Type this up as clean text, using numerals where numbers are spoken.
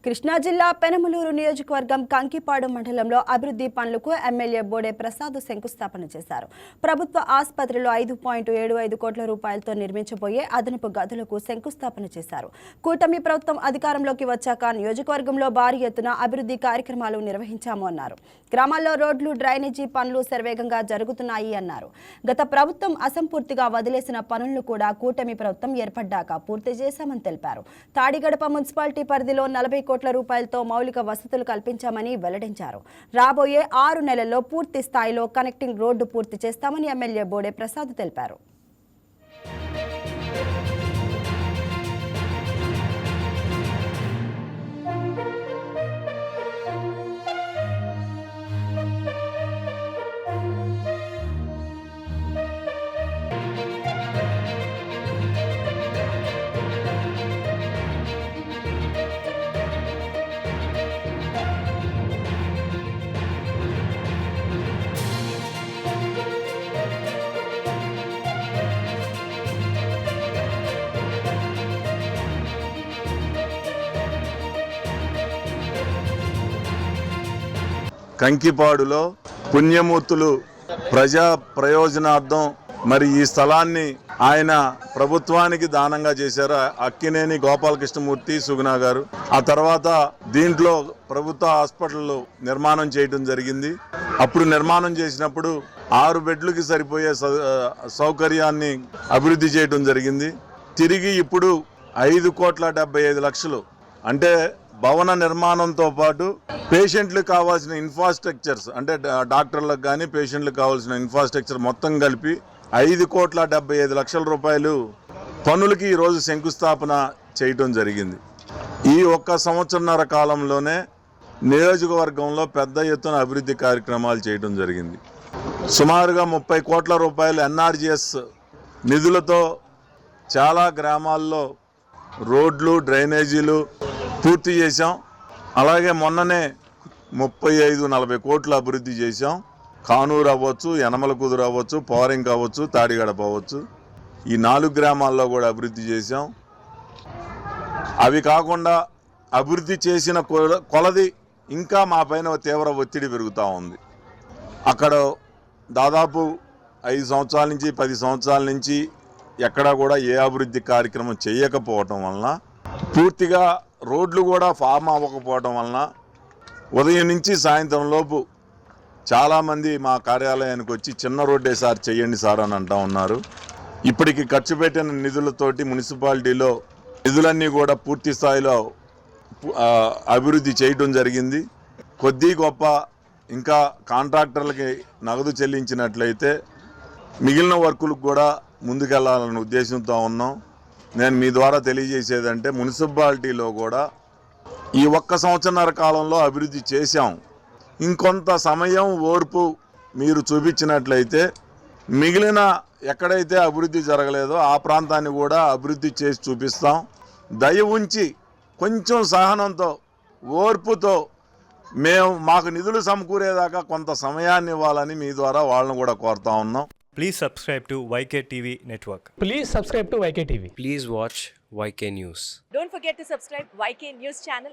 కృష్ణా జిల్లా పెనమలూరు నియోజకవర్గం కంకిపాడు మండలంలో అభివృద్ధి పనులకు ఎమ్మెల్యే బోడే ప్రసాద్ శంకుస్థాపన చేశారు. ప్రభుత్వ ఆసుపత్రిలో 5.75 కోట్ల రూపాయలతో నిర్మించబోయే అదనపు గదులకు శంకుస్థాపన చేశారు. కూటమి ప్రభుత్వం అధికారంలోకి వచ్చాక నియోజకవర్గంలో భారీ ఎత్తున అభివృద్ధి కార్యక్రమాలు నిర్వహించాము అన్నారు. గ్రామాల్లో రోడ్లు, డ్రైనేజీ పనులు శరవేగంగా జరుగుతున్నాయి అన్నారు. గత ప్రభుత్వం అసంపూర్తిగా వదిలేసిన పనులను కూడా కూటమి ప్రభుత్వం ఏర్పడ్డాక పూర్తి చేశామని తెలిపారు. తాడిగడప మున్సిపాలిటీ పరిధిలో 40 కోట్ల రూపాయలతో మౌలిక వసతులు కల్పించామని వెల్లడించారు. రాబోయే 6 నెలల్లో పూర్తి స్థాయిలో కనెక్టింగ్ రోడ్డు పూర్తి చేస్తామని ఎమ్మెల్యే బోడే ప్రసాద్ తెలిపారు. కంకిపాడులో పుణ్యమూర్తులు ప్రజా ప్రయోజనార్థం మరి ఈ స్థలాన్ని ఆయన ప్రభుత్వానికి దానంగా చేశారు. అక్కినేని గోపాలకృష్ణమూర్తి సుగుణ గారు. ఆ తర్వాత దీంట్లో ప్రభుత్వ హాస్పిటల్ నిర్మాణం చేయడం జరిగింది. అప్పుడు నిర్మాణం చేసినప్పుడు 6 బెడ్లకి సరిపోయే సౌకర్యాన్ని అభివృద్ధి చేయడం జరిగింది. తిరిగి ఇప్పుడు 5,75,00,000 అంటే భవన నిర్మాణంతో పాటు పేషెంట్లకు కావాల్సిన ఇన్ఫ్రాస్ట్రక్చర్స్ అంటే డాక్టర్లకు కానీ పేషెంట్లకు కావాల్సిన ఇన్ఫ్రాస్ట్రక్చర్ మొత్తం కలిపి 5,75,00,000 రూపాయలు పనులకి ఈరోజు శంకుస్థాపన చేయటం జరిగింది. ఈ 1 సంవత్సరన్నర కాలంలోనే నియోజకవర్గంలో పెద్ద ఎత్తున అభివృద్ధి కార్యక్రమాలు చేయడం జరిగింది. సుమారుగా 30 కోట్ల రూపాయలు ఎన్ఆర్జీఎస్ నిధులతో చాలా గ్రామాల్లో రోడ్లు, డ్రైనేజీలు పూర్తి చేశాం. అలాగే మొన్ననే 35-40 కోట్లు అభివృద్ధి చేశాం. కానూరు అవ్వచ్చు, యనమల కుదురు అవ్వచ్చు, పవరింగ్ అవ్వచ్చు, తాడిగడప అవ్వచ్చు, ఈ 4 గ్రామాల్లో కూడా అభివృద్ధి చేశాం. అవి కాకుండా అభివృద్ధి చేసిన కొలది ఇంకా మా పైన తీవ్ర ఒత్తిడి పెరుగుతూ ఉంది. అక్కడ దాదాపు 5 సంవత్సరాల నుంచి 10 సంవత్సరాల నుంచి ఎక్కడా కూడా ఏ అభివృద్ధి కార్యక్రమం చేయకపోవటం వలన, పూర్తిగా రోడ్లు కూడా ఫామ్ అవ్వకపోవడం వలన ఉదయం నుంచి సాయంత్రం లోపు చాలామంది మా కార్యాలయానికి వచ్చి చిన్న రోడ్డే సార్ చెయ్యండి సార్ అని అంటూ ఉన్నారు. ఇప్పటికి ఖర్చు పెట్టిన నిధులతోటి మున్సిపాలిటీలో నిధులన్నీ కూడా పూర్తి స్థాయిలో అభివృద్ధి చేయడం జరిగింది. కొద్ది గొప్ప ఇంకా కాంట్రాక్టర్లకి నగదు చెల్లించినట్లయితే మిగిలిన వర్కులకు కూడా ముందుకెళ్లాలనే ఉద్దేశంతో ఉన్నాం. నేను మీ ద్వారా తెలియజేసేదంటే మున్సిపాలిటీలో కూడా ఈ 1 సంవత్సరన్నర కాలంలో అభివృద్ధి చేశాం. ఇంకొంత సమయం ఓర్పు మీరు చూపించినట్లయితే మిగిలిన ఎక్కడైతే అభివృద్ధి జరగలేదో ఆ ప్రాంతాన్ని కూడా అభివృద్ధి చేసి చూపిస్తాం. దయ ఉంచి కొంచెం సహనంతో, ఓర్పుతో మాకు నిధులు సమకూరేదాకా కొంత సమయాన్ని ఇవ్వాలని మీ ద్వారా వాళ్ళని కూడా కోరుతా ఉన్నాం. Please subscribe to YK TV Network. Please subscribe to YK TV. Please watch YK News. Don't forget to subscribe YK News channel